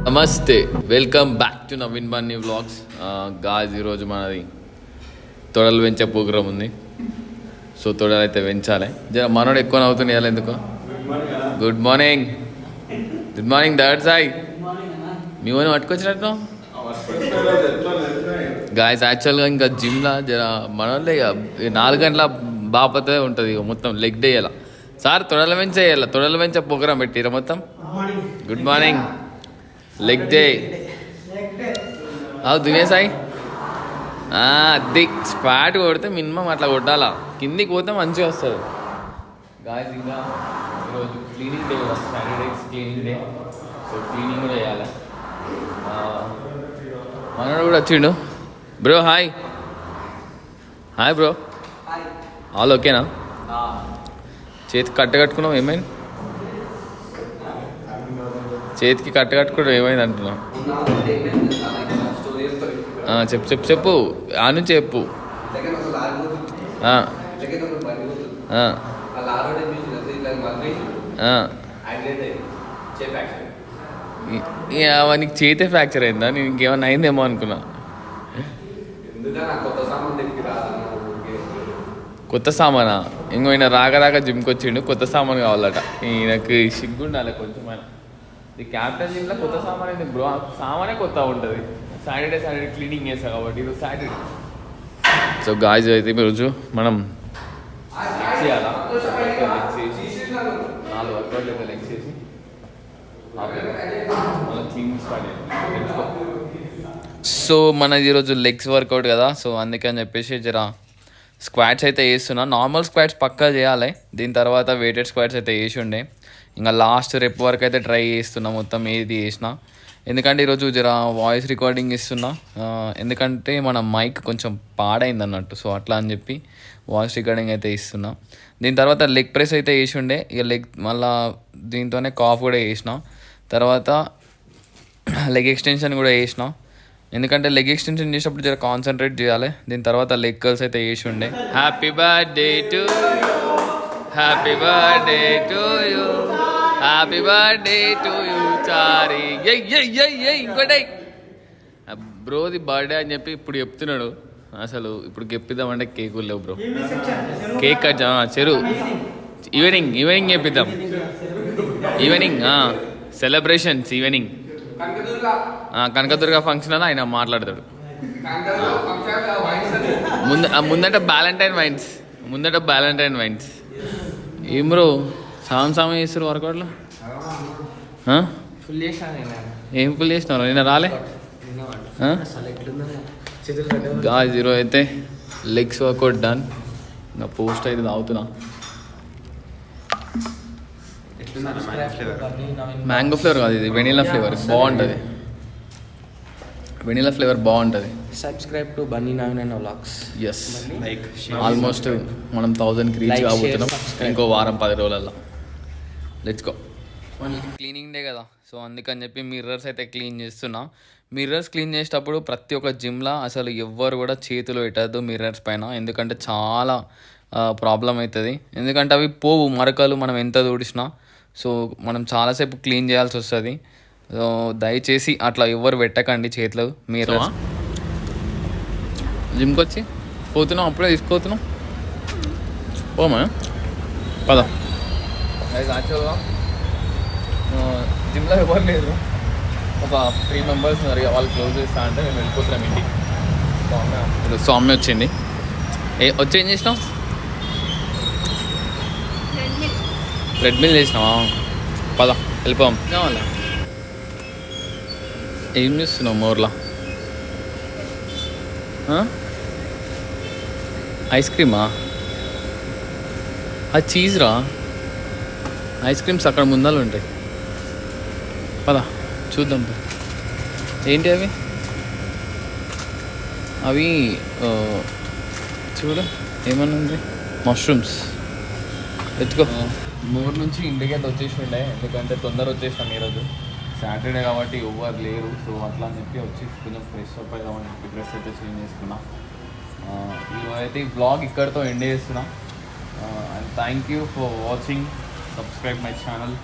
నమస్తే, welcome back to Naveen Bunny vlogs. Gauge ఈరోజు మనది తొడలు పెంచే ప్రోగ్రామ్ ఉంది. సో తొడలు అయితే పెంచాలి. జర మనోడు ఎక్కువ నవ్వుతున్నాయి ఎందుకు. గుడ్ మార్నింగ్, గుడ్ మార్నింగ్ దట్ సాయి. మీ ఓని పట్టుకొచ్చినట్టు గాయస్. యాక్చువల్గా ఇంకా జిమ్లో జర మనోళ్ళే 4 గంటల బాపతే ఉంటుంది. మొత్తం లెగ్ డే వేయాల సార్. తొడలు పెంచేయాల, తొడలు పెంచే ప్రోగ్రామ్ పెట్టిరా మొత్తం. Good morning, leg day. దునే సాయి అది స్పాట్ కొడితే మినిమం అట్లా కొట్టాలా, కిందికి పోతే మంచిగా వస్తుంది. గాయస్ ఇంకా ఈరోజు క్లీనింగ్ డే కదా, Saturday cleaning day. So cleaning కూడా చేయాలి. మనోడు కూడా వచ్చిండు. Bro hi. Hi bro, all ఓకేనా? చేతికి కట్టుకున్నావు, ఏమైంది? చేతికి కట్టుకోవడం ఏమైంది అంటున్నావు? చెప్పు చెప్పు చెప్పు, ఆ నుంచి చెప్పు. నీకు చేతే ఫ్రాక్చర్ అయిందా? నేను ఇంకేమన్నా అయిందేమో అనుకున్నా. కొత్త సామానా? ఇంకో ఈయన రాక జిమ్కి వచ్చిండు, కొత్త సామాన్ కావాలట. ఈయనకి సిగ్గుండాలి కొంచెం. ఈ క్యాపిటల్ జిమ్లో కొత్త సామాన్ అయింది బ్రో. సామానే కొత్త ఉంటుంది. సాటర్డే క్లీనింగ్ చేస్తాం కాబట్టి ఈరోజు సాటర్డే. సో గాయ్స్ అయితే ఈరోజు మనం లెగ్స్ చేయాలా. లెగ్స్ చేసి 4 వర్కౌట్లు అయితే లెగ్స్ చేసి మళ్ళీ క్లీనింగ్ స్టార్ట్ చేయాలి. సో మనది ఈరోజు లెగ్స్ వర్కౌట్ కదా, సో అందుకని చెప్పేసి జర స్క్వాట్స్ అయితే వేస్తున్నా. నార్మల్ స్క్వాట్స్ పక్కా చేయాలి. దీని తర్వాత వెయిటెడ్ స్క్వాట్స్ అయితే వేసి ఉండే. ఇంకా లాస్ట్ రెప్ వరకు అయితే ట్రై చేస్తున్నా మొత్తం ఏది చేసినా. ఎందుకంటే ఈరోజు జర వాయిస్ రికార్డింగ్ ఇస్తున్నా. ఎందుకంటే మన మైక్ కొంచెం పాడైంది అన్నట్టు. సో అట్లా అని చెప్పి వాయిస్ రికార్డింగ్ అయితే ఇస్తున్నా. దీని తర్వాత లెగ్ ప్రెస్ అయితే వేసి ఉండే. ఇక లెగ్ మళ్ళా దీంతోనే కాఫ్ కూడా వేసిన. తర్వాత లెగ్ ఎక్స్టెన్షన్ కూడా వేసిన. ఎందుకంటే లెగ్ ఎక్స్టెన్షన్ చేసేటప్పుడు జర కాన్సన్ట్రేట్ చేయాలి. దీని తర్వాత లెగ్ కర్ల్స్ అయితే వేసి ఉండే. Happy birthday to you, happy birthday to you, happy birthday to you Chari. ఇంకోటి బ్రోది బర్త్డే అని చెప్పి ఇప్పుడు చెప్తున్నాడు. అసలు ఇప్పుడు చెప్పిద్దామంటే కేకులు లేవు బ్రో. కేక్ కట్ చెరు ఈవినింగ్ చెప్పిద్దాం. Evening celebrations evening. Kanakadurga function అని ఆయన మాట్లాడతాడు. ముందట బ్యాలంటైన్ వైన్స్. ఏం బ్రో సామ చేస్తారు వర్కౌట్లో? ఏం ఫుల్ చేసినారు? నేను రాలే. గాయ్స్ ఈరోజు అయితే లెగ్స్ వర్కౌట్ డన్. నా పోస్ట్ అయితే తాగుతున్నా. మ్యాంగో ఫ్లేవర్ కాదు, ఇది వెనీలా ఫ్లేవర్. బాగుంటుంది, వెనీలా ఫ్లేవర్ బాగుంటుంది. Subscribe to Bunny Naveen vlogs. Yes, like almost మనం 1000కి రీచ్ కాబోతున్నాం ఇంకో వారం 10 రోజులలో. Let's go. క్లీనింగ్ డే కదా, సో అందుకని చెప్పి మిర్రర్స్ అయితే క్లీన్ చేస్తున్నా. మిర్రర్స్ క్లీన్ చేసేటప్పుడు ప్రతి ఒక్క జిమ్లో అసలు ఎవ్వరు కూడా చేతులు పెట్టద్దు మిర్రర్స్ పైన. ఎందుకంటే చాలా ప్రాబ్లం అవుతుంది. ఎందుకంటే అవి పోవు మరకలు మనం ఎంత తుడిచినా. సో మనం చాలాసేపు క్లీన్ చేయాల్సి వస్తుంది. సో దయచేసి అట్లా ఎవ్వరు పెట్టకండి చేతులు. మీరు జిమ్కి వచ్చి పోతున్నాం, అప్పుడే తీసుకోతున్నాం. పోమా పద. యాక్చువల్గా జిమ్లో ఎవరు లేదు, ఒక 3 మెంబర్స్ ఉన్నారు. వాళ్ళు క్లోజ్ చేస్తా అంటే మేము వెళ్ళిపోతున్నాం ఇంటికి. సౌమ్య వచ్చింది. వచ్చి ఏం చేసినాం? ట్రెడ్మిల్ చేసినావా? పద వెళ్ళిపోం. కావాలా? ఏం చేస్తున్నావు మోర్లా? ఐస్ క్రీమా? అది చీజ్ రా. ఐస్ క్రీమ్స్ అక్కడ ముందలు ఉంటాయి. పద చూద్దాం. ఏంటి అవి? అవి చూడు ఏమన్నా ఉంది. మష్రూమ్స్. ఎత్తుకో. మూడు నుంచి ఇంటికి అయితే వచ్చేసి ఉండే. ఎందుకంటే తొందర వచ్చేసాం ఈరోజు సాటర్డే కాబట్టి ఎవ్వరు లేరు. సో అట్లా అని చెప్పి వచ్చి కొంచెం ఫ్రెష్ అప్ అవుదామని చెప్పి డ్రెస్ అయితే చేంజ్ చేసుకున్నా. ఈరోజు అయితే ఈ బ్లాగ్ ఇక్కడితో ఎండ్ చేస్తున్నా. And thank you for watching. Subscribe my channel.